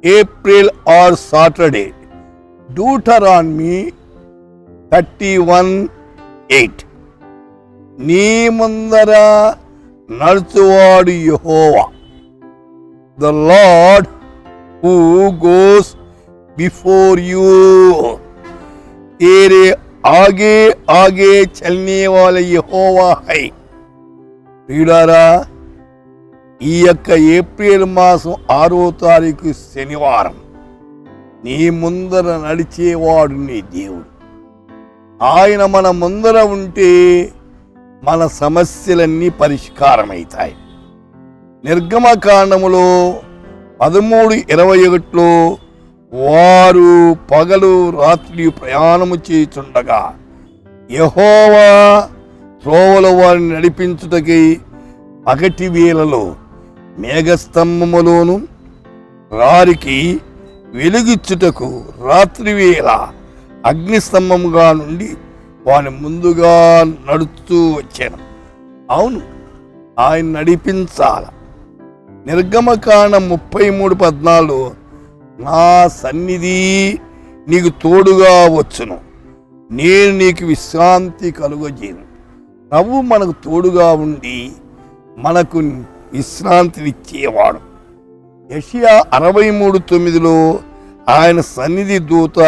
April or Saturday. Deuteronomy 31:8. నీ ముందర నడుచువాడు యెహోవా, the Lord who goes before you. तेरे आगे आगे चलने वाले यెహోవా है. ప్రియులారా, ఈ యొక్క ఏప్రిల్ మాసం 6వ తారీఖు శనివారం నీ ముందర నడిచేవాడు నీ దేవుడు. ఆయన మన ముందర ఉంటే మన సమస్యలన్నీ పరిష్కారమవుతాయి. నిర్గమకాండములో 13:21 వారు పగలు రాత్రి ప్రయాణము చేయుచుండగా యెహోవా త్రోవలో వారిని నడిపించుటకై పగటి వేళలో మేఘస్తంభములోను రారికి వెలుగిచ్చుటకు రాత్రి వేళ అగ్నిస్తంభముగా నుండి వాని ముందుగా నడుస్తూ వచ్చాను. అవును, ఆయన నడిపించాల. నిర్గమకాండం 33:14 నా సన్నిధి నీకు తోడుగా వచ్చును, నేను నీకు విశ్రాంతి కలుగజేయను. ప్రభు మనకు తోడుగా ఉండి మనకు విశ్రాంతినిచ్చేవాడు. యెషయా 63:9 ఆయన సన్నిధి దూత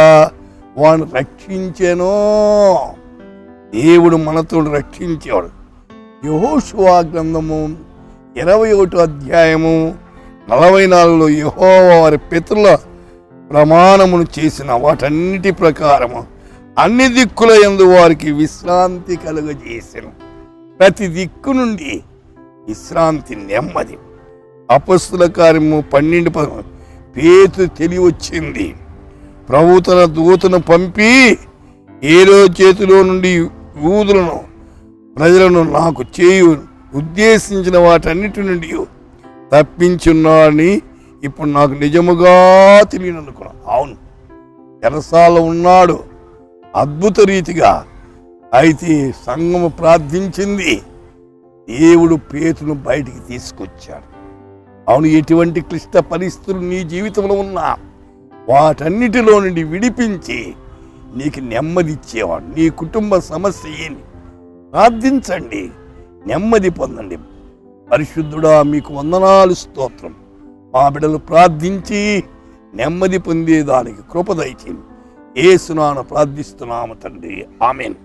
వాడిని రక్షించెను. దేవుడు మనతో రక్షించేవాడు. యెహోషువ గ్రంథము 21వ అధ్యాయము 44 యెహోవా వారి పితరుల ప్రమాణమును చేసిన వాటన్నిటి ప్రకారము అన్ని దిక్కుల యందు వారికి విశ్రాంతి కలుగజేసెను. ప్రతి దిక్కు నుండి విశ్రాంతి, నెమ్మది. అపొస్తలుల కార్యము 12:10 పేతురు తెలివచ్చింది. ప్రభు తన దూతను పంపి ఏరో చేతిలో నుండి యూదులను ప్రజలను నాకు చేయు ఉద్దేశించిన వాటన్నిటి నుండి తప్పించున్నాడని ఇప్పుడు నాకు నిజముగా తెలియననుకున్నాను. అవును, చెరసాల ఉన్నాడు అద్భుత రీతిగా. అయితే సంఘము ప్రార్థించింది, దేవుడు పేతును బయటికి తీసుకొచ్చాడు. అవును, ఎటువంటి క్లిష్ట పరిస్థితులు నీ జీవితంలో ఉన్నా వాటన్నిటిలో నుండి విడిపించి నీకు నెమ్మది ఇచ్చేవాడు. నీ కుటుంబ సమస్య ఏంటి? ప్రార్థించండి, నెమ్మది పొందండి. పరిశుద్ధుడా, మీకు వందనాలు, స్తోత్రం. మా బిడ్డలు ప్రార్థించి నెమ్మది పొందేదానికి కృప దయచేయండి. యేసు నామమున ప్రార్థిస్తున్నాము తండ్రి, ఆమేన్.